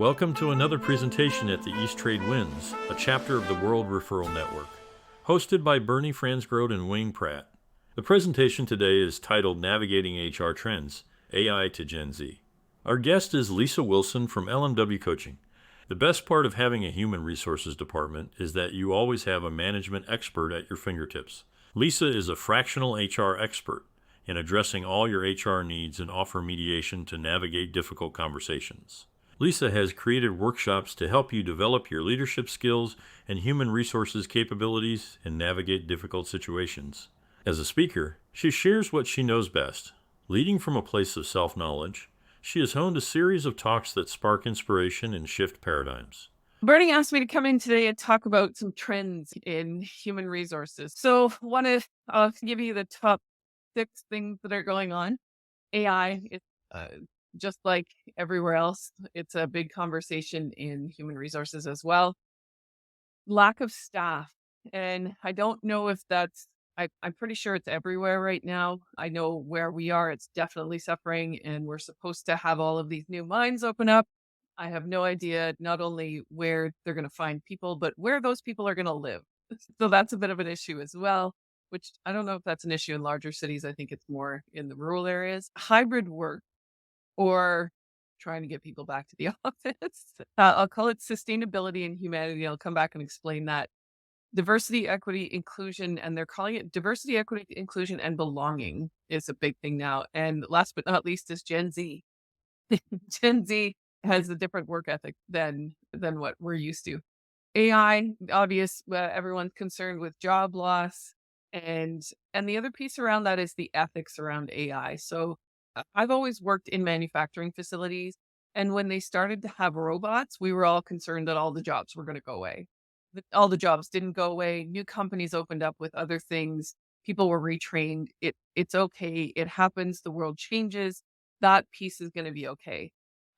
Welcome to another presentation at the East Trade Wins, a chapter of the World Referral Network, hosted by Bernie Franzgrote and Wayne Pratt. The presentation today is titled Navigating HR Trends, AI to Gen Z. Our guest is Lisa Wilson from LMW Coaching. The best part of having a human resources department is that you always have a management expert at your fingertips. Lisa is a fractional HR expert in addressing all your HR needs and offer mediation to navigate difficult conversations. Lisa has created workshops to help you develop your leadership skills and human resources capabilities and navigate difficult situations. As a speaker, she shares what she knows best. Leading from a place of self-knowledge, she has honed a series of talks that spark inspiration and shift paradigms. Bernie asked me to come in today and talk about some trends in human resources. So I'll give you the top 6 things that are going on. AI is just like everywhere else. It's a big conversation in human resources as well. Lack of staff. And I don't know if I'm pretty sure it's everywhere right now. I know where we are, it's definitely suffering, and we're supposed to have all of these new mines open up. I have no idea not only where they're going to find people, but where those people are going to live. So that's a bit of an issue as well, which I don't know if that's an issue in larger cities. I think it's more in the rural areas. Hybrid work, or trying to get people back to the office. I'll call it sustainability and humanity. I'll come back and explain that. Diversity, equity, inclusion, and they're calling it diversity, equity, inclusion, and belonging is a big thing now. And last but not least is Gen Z. Gen Z has a different work ethic than what we're used to. AI, obvious, everyone's concerned with job loss, and the other piece around that is the ethics around AI. So I've always worked in manufacturing facilities, and when they started to have robots, we were all concerned that all the jobs were going to go away. All the jobs didn't go away. New companies opened up with other things. People were retrained. It's okay. It happens. The world changes. That piece is going to be okay.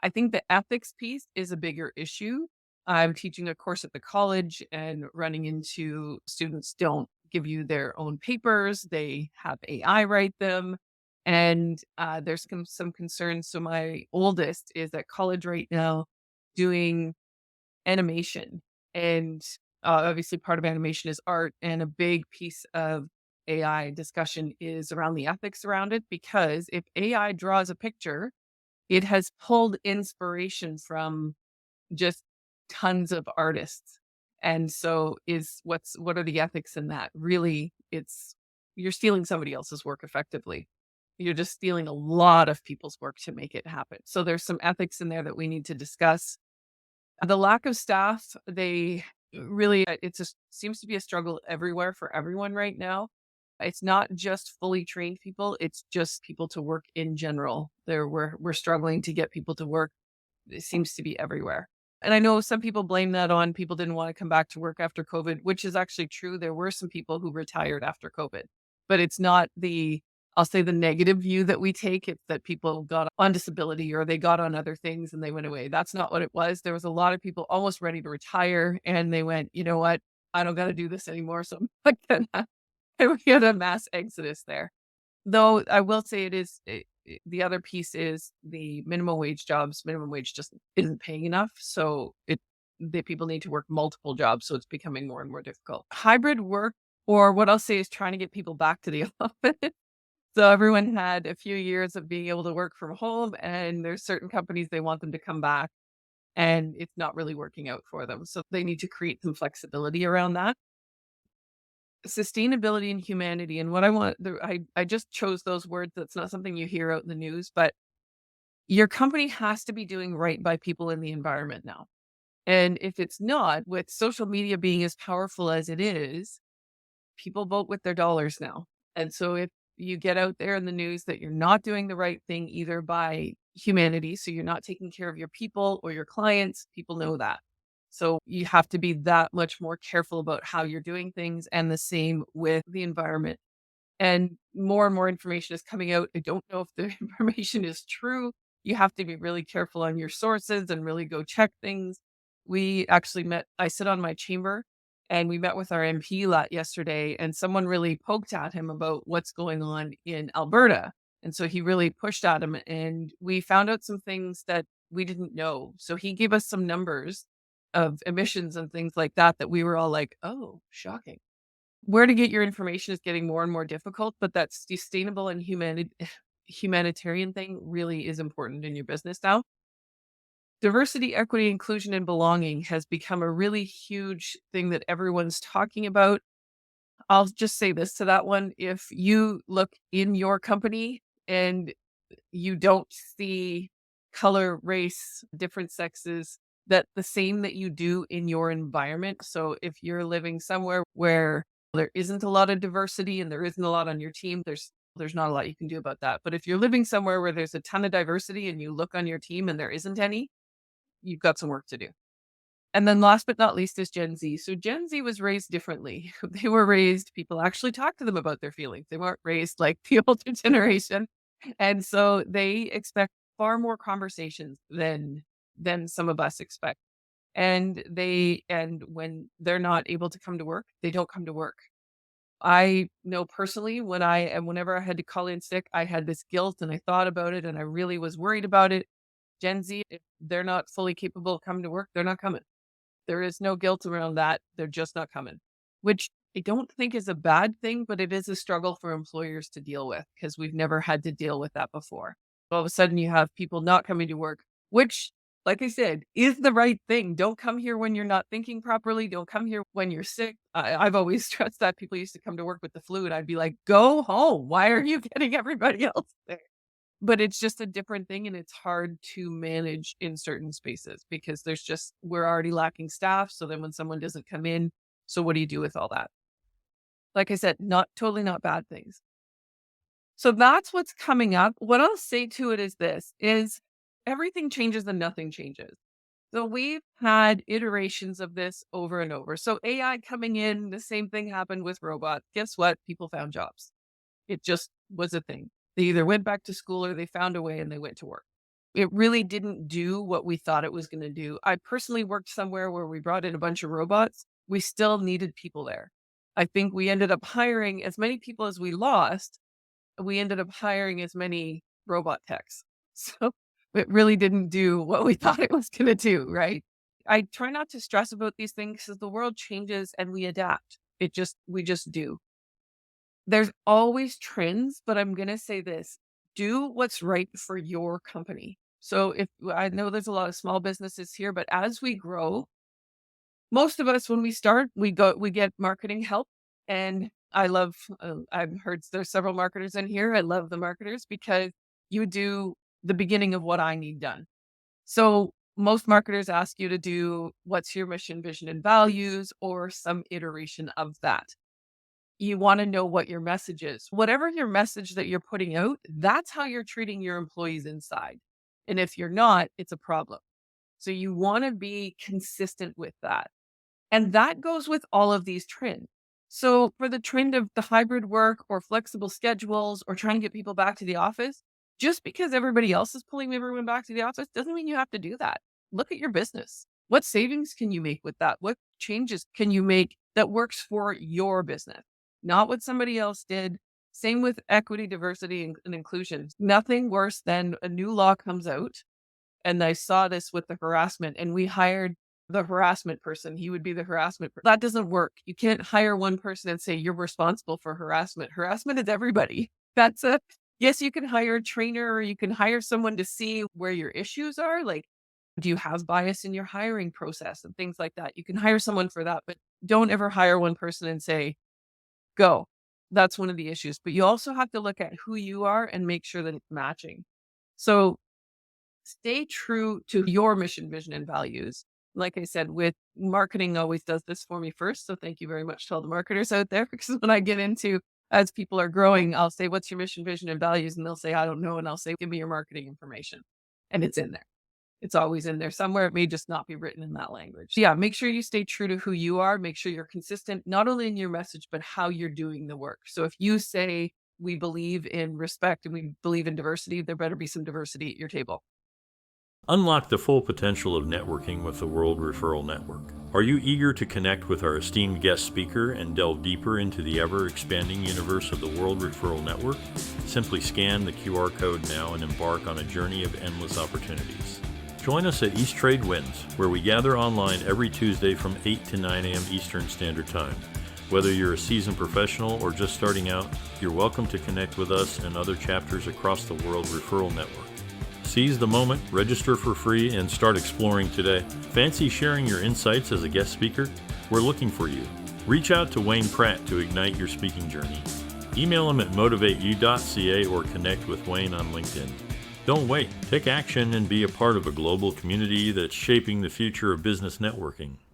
I think the ethics piece is a bigger issue. I'm teaching a course at the college and running into students don't give you their own papers. They have AI write them. And there's some concerns. So my oldest is at college right now doing animation. And obviously part of animation is art. And a big piece of AI discussion is around the ethics around it, because if AI draws a picture, it has pulled inspiration from just tons of artists. And so what are the ethics in that? Really, you're stealing somebody else's work effectively. You're just stealing a lot of people's work to make it happen. So there's some ethics in there that we need to discuss. The lack of staff, seems to be a struggle everywhere for everyone right now. It's not just fully trained people, it's just people to work in general. We're struggling to get people to work. It seems to be everywhere. And I know some people blame that on people didn't want to come back to work after COVID, which is actually true. There were some people who retired after COVID, but it's not I'll say the negative view that we take. It's that people got on disability or they got on other things and they went away. That's not what it was. There was a lot of people almost ready to retire and they went, you know what? I don't got to do this anymore. So I'm not gonna. And we had a mass exodus there. Though I will say the other piece is the minimum wage jobs. Minimum wage just isn't paying enough. So the people need to work multiple jobs. So it's becoming more and more difficult. Hybrid work, or what I'll say is trying to get people back to the office. So everyone had a few years of being able to work from home, and there's certain companies, they want them to come back and it's not really working out for them. So they need to create some flexibility around that. Sustainability and humanity. And what I just chose those words. That's not something you hear out in the news, but your company has to be doing right by people in the environment now. And if it's not, with social media being as powerful as it is, people vote with their dollars now. And so if you get out there in the news that you're not doing the right thing, either by humanity, so you're not taking care of your people or your clients, people know that. So you have to be that much more careful about how you're doing things, and the same with the environment. And more information is coming out. I don't know if the information is true. You have to be really careful on your sources and really go check things. We actually I sit on my chamber, and we met with our MP yesterday, and someone really poked at him about what's going on in Alberta. And so he really pushed at him, and we found out some things that we didn't know. So he gave us some numbers of emissions and things like that that we were all like, oh, shocking. Where to get your information is getting more and more difficult, but that sustainable and humanitarian thing really is important in your business now. Diversity, equity, inclusion, and belonging has become a really huge thing that everyone's talking about. I'll just say this to that one. If you look in your company and you don't see color, race, different sexes, that the same that you do in your environment. So if you're living somewhere where there isn't a lot of diversity and there isn't a lot on your team, there's not a lot you can do about that. But if you're living somewhere where there's a ton of diversity and you look on your team and there isn't any, you've got some work to do. And then last but not least is Gen Z. So Gen Z was raised differently. They were raised, people actually talk to them about their feelings. They weren't raised like the older generation. And so they expect far more conversations than some of us expect. And when they're not able to come to work, they don't come to work. I know personally whenever I had to call in sick, I had this guilt and I thought about it and I really was worried about it. Gen Z, if they're not fully capable of coming to work, they're not coming. There is no guilt around that. They're just not coming, which I don't think is a bad thing, but it is a struggle for employers to deal with because we've never had to deal with that before. All of a sudden, you have people not coming to work, which, like I said, is the right thing. Don't come here when you're not thinking properly. Don't come here when you're sick. I've always stressed that people used to come to work with the flu, and I'd be like, go home. Why are you getting everybody else there? But it's just a different thing and it's hard to manage in certain spaces because we're already lacking staff. So then when someone doesn't come in, so what do you do with all that? Like I said, not bad things. So that's what's coming up. What I'll say to it is everything changes and nothing changes. So we've had iterations of this over and over. So AI coming in, the same thing happened with robots. Guess what? People found jobs. It just was a thing. They either went back to school or they found a way and they went to work. It really didn't do what we thought it was going to do. I personally worked somewhere where we brought in a bunch of robots. We still needed people there. I think we ended up hiring as many people as we lost. We ended up hiring as many robot techs. So it really didn't do what we thought it was going to do, right? I try not to stress about these things because the world changes and we adapt. We just do. There's always trends, but I'm going to say this, do what's right for your company. So if I know there's a lot of small businesses here, but as we grow, most of us, when we start, we get marketing help. And I've heard there's several marketers in here. I love the marketers because you do the beginning of what I need done. So most marketers ask you to do what's your mission, vision, and values, or some iteration of that. You want to know what your message is. Whatever your message that you're putting out, that's how you're treating your employees inside. And if you're not, it's a problem. So you want to be consistent with that. And that goes with all of these trends. So for the trend of the hybrid work or flexible schedules or trying to get people back to the office, just because everybody else is pulling everyone back to the office doesn't mean you have to do that. Look at your business. What savings can you make with that? What changes can you make that works for your business? Not what somebody else did. Same with equity, diversity, and inclusion. Nothing worse than a new law comes out. And I saw this with the harassment, and we hired the harassment person. He would be the harassment. That doesn't work. You can't hire one person and say you're responsible for harassment. Harassment is everybody. Yes, you can hire a trainer or you can hire someone to see where your issues are. Like, do you have bias in your hiring process and things like that? You can hire someone for that, but don't ever hire one person and say, go. That's one of the issues. But you also have to look at who you are and make sure that it's matching. So stay true to your mission, vision, and values. Like I said, with marketing always does this for me first. So thank you very much to all the marketers out there, because when I get into, as people are growing, I'll say, what's your mission, vision, and values? And they'll say, I don't know. And I'll say, give me your marketing information. And it's in there. It's always in there somewhere. It may just not be written in that language. Yeah, make sure you stay true to who you are. Make sure you're consistent, not only in your message, but how you're doing the work. So if you say we believe in respect and we believe in diversity, there better be some diversity at your table. Unlock the full potential of networking with the World Referral Network. Are you eager to connect with our esteemed guest speaker and delve deeper into the ever-expanding universe of the World Referral Network? Simply scan the QR code now and embark on a journey of endless opportunities. Join us at East Trade Wins, where we gather online every Tuesday from 8 to 9 a.m. Eastern Standard Time. Whether you're a seasoned professional or just starting out, you're welcome to connect with us and other chapters across the World Referral Network. Seize the moment, register for free, and start exploring today. Fancy sharing your insights as a guest speaker? We're looking for you. Reach out to Wayne Pratt to ignite your speaking journey. Email him at motivateyou.ca or connect with Wayne on LinkedIn. Don't wait. Take action and be a part of a global community that's shaping the future of business networking.